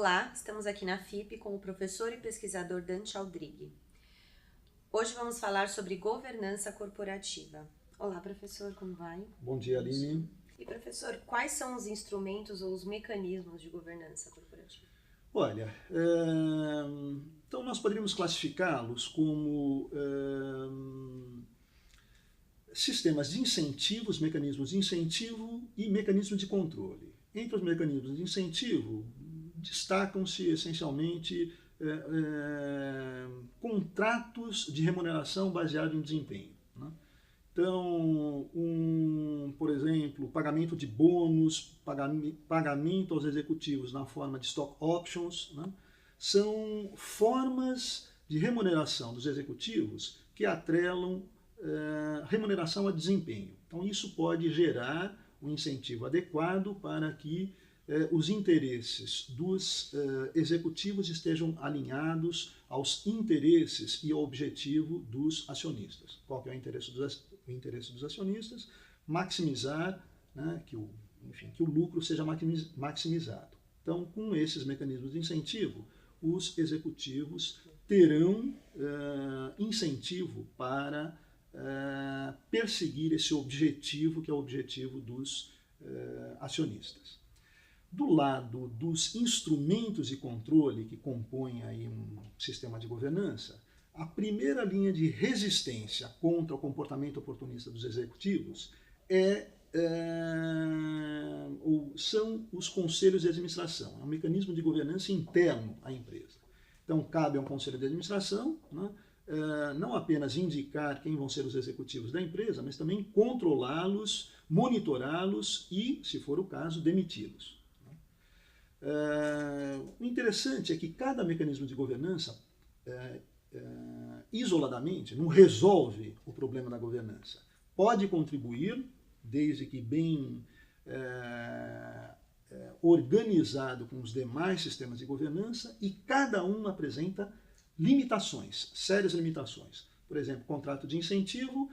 Olá, estamos aqui na FIP com o professor e pesquisador Dante Aldrighi. Hoje vamos falar sobre governança corporativa. Olá, professor, como vai? Bom dia, Aline. E, professor, quais são os instrumentos ou os mecanismos de governança corporativa? Olha, então nós poderíamos classificá-los como sistemas de incentivos, mecanismos de incentivo e mecanismos de controle. Entre os mecanismos de incentivo, destacam-se essencialmente contratos de remuneração baseados em desempenho. Né? Então, por exemplo, pagamento de bônus, pagamento aos executivos na forma de stock options, né? São formas de remuneração dos executivos que atrelam remuneração a desempenho. Então, isso pode gerar um incentivo adequado para que os interesses dos executivos estejam alinhados aos interesses e ao objetivo dos acionistas. Qual que é o interesse dos acionistas? Maximizar, né, que o lucro seja maximizado. Então, com esses mecanismos de incentivo, os executivos terão incentivo para perseguir esse objetivo, que é o objetivo dos acionistas. Do lado dos instrumentos de controle que compõem aí um sistema de governança, a primeira linha de resistência contra o comportamento oportunista dos executivos são os conselhos de administração. É um mecanismo de governança interno à empresa. Então, cabe a um conselho de administração, né, não apenas indicar quem vão ser os executivos da empresa, mas também controlá-los, monitorá-los e, se for o caso, demiti-los. O interessante é que cada mecanismo de governança, isoladamente, não resolve o problema da governança. Pode contribuir, desde que bem organizado com os demais sistemas de governança, e cada um apresenta limitações, sérias limitações. Por exemplo, contrato de incentivo,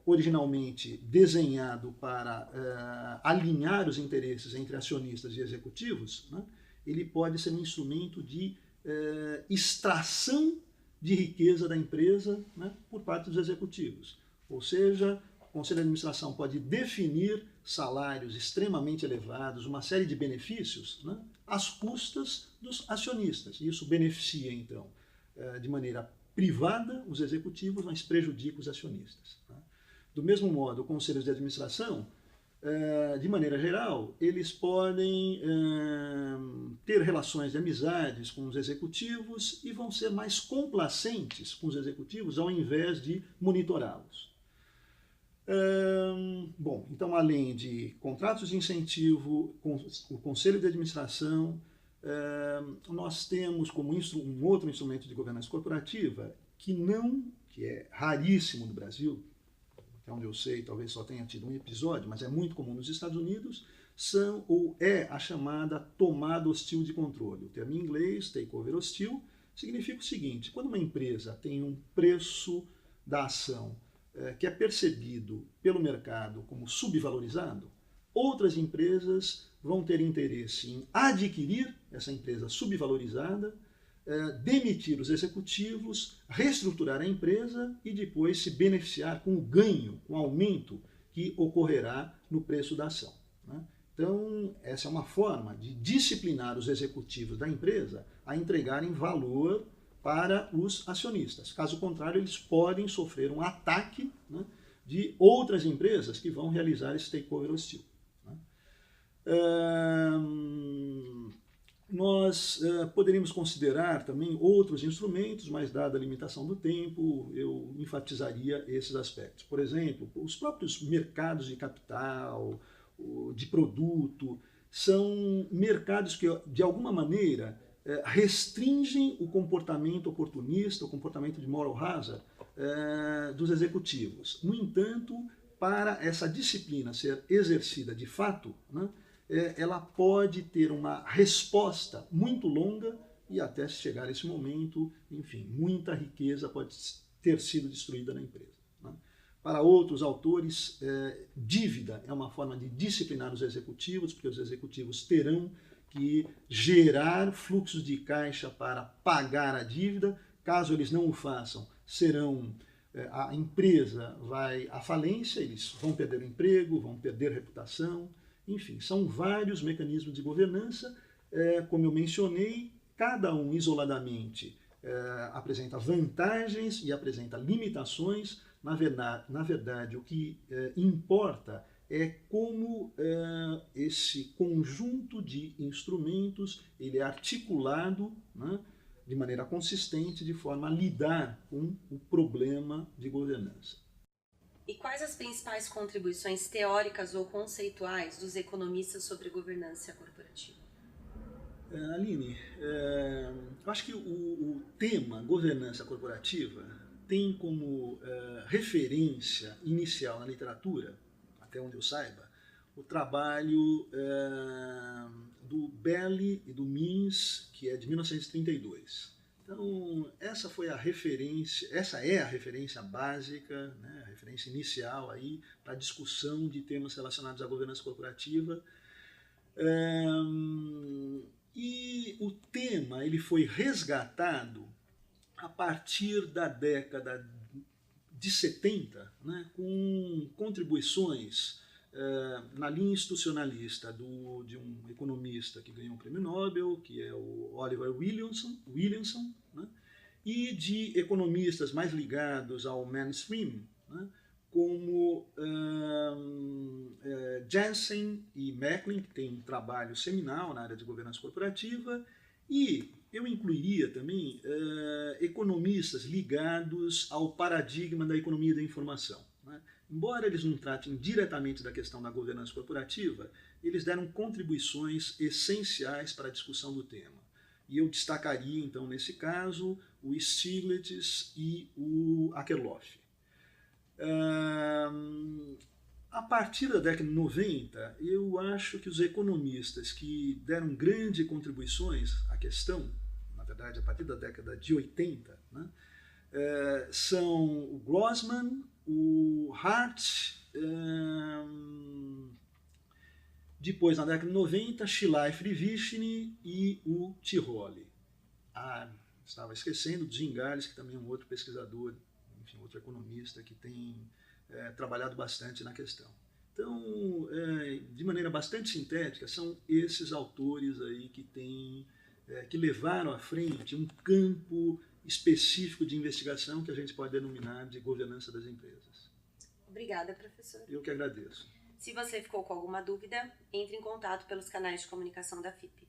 originalmente desenhado para alinhar os interesses entre acionistas e executivos, né, ele pode ser um instrumento de extração de riqueza da empresa, né, por parte dos executivos. Ou seja, o Conselho de Administração pode definir salários extremamente elevados, uma série de benefícios, né, às custas dos acionistas. E isso beneficia, então, de maneira privada os executivos, mas prejudica os acionistas. Né? Do mesmo modo, conselhos de administração, de maneira geral, eles podem ter relações de amizades com os executivos e vão ser mais complacentes com os executivos ao invés de monitorá-los. Bom, então, além de contratos de incentivo, o conselho de administração, nós temos como um outro instrumento de governança corporativa que é raríssimo no Brasil, até onde eu sei, talvez só tenha tido um episódio, mas é muito comum nos Estados Unidos, é a chamada tomada hostil de controle. O termo em inglês, takeover hostil, significa o seguinte: quando uma empresa tem um preço da ação que é percebido pelo mercado como subvalorizado, outras empresas vão ter interesse em adquirir essa empresa subvalorizada, demitir os executivos, reestruturar a empresa e depois se beneficiar com o ganho, com o aumento que ocorrerá no preço da ação. Né? Então, essa é uma forma de disciplinar os executivos da empresa a entregarem valor para os acionistas. Caso contrário, eles podem sofrer um ataque, né, de outras empresas que vão realizar esse takeover hostil. Nós poderíamos considerar também outros instrumentos, mas dada a limitação do tempo, eu enfatizaria esses aspectos. Por exemplo, os próprios mercados de capital, de produto, são mercados que, de alguma maneira, restringem o comportamento oportunista, o comportamento de moral hazard dos executivos. No entanto, para essa disciplina ser exercida de fato, né, ela pode ter uma resposta muito longa e até chegar a esse momento, enfim, muita riqueza pode ter sido destruída na empresa. Né? Para outros autores, dívida é uma forma de disciplinar os executivos, porque os executivos terão que gerar fluxos de caixa para pagar a dívida. Caso eles não o façam, a empresa vai à falência, eles vão perder o emprego, vão perder reputação, enfim, são vários mecanismos de governança. Como eu mencionei, cada um isoladamente apresenta vantagens e apresenta limitações. Na verdade, o que importa é como esse conjunto de instrumentos ele é articulado, né, de maneira consistente, de forma a lidar com o problema de governança. E quais as principais contribuições teóricas ou conceituais dos economistas sobre governança corporativa? Aline, eu acho que o tema governança corporativa tem como referência inicial na literatura, até onde eu saiba, o trabalho do Belli e do Means, que é de 1932. Então, essa é a referência básica, né, a referência inicial aí para a discussão de temas relacionados à governança corporativa. E o tema ele foi resgatado a partir da década de 70, né, com contribuições na linha institucionalista de um economista que ganhou o prêmio Nobel, que é o Oliver Williamson, né, e de economistas mais ligados ao mainstream, né, como Jensen e Macklin, que tem um trabalho seminal na área de governança corporativa, e eu incluiria também economistas ligados ao paradigma da economia da informação, né? Embora eles não tratem diretamente da questão da governança corporativa, eles deram contribuições essenciais para a discussão do tema. E eu destacaria, então, nesse caso, o Stiglitz e o Akerlof. A partir da década de 90, eu acho que os economistas que deram grandes contribuições à questão, na verdade, a partir da década de 80, né, são o Grossman, o Hart, depois, na década de 90, Schleifer e Vishny e o Tirole. Estava esquecendo de Zingales, que também é um outro pesquisador, enfim, outro economista que tem trabalhado bastante na questão. Então, de maneira bastante sintética, são esses autores aí que levaram à frente um campo específico de investigação que a gente pode denominar de governança das empresas. Obrigada, professor. Eu que agradeço. Se você ficou com alguma dúvida, entre em contato pelos canais de comunicação da FIP.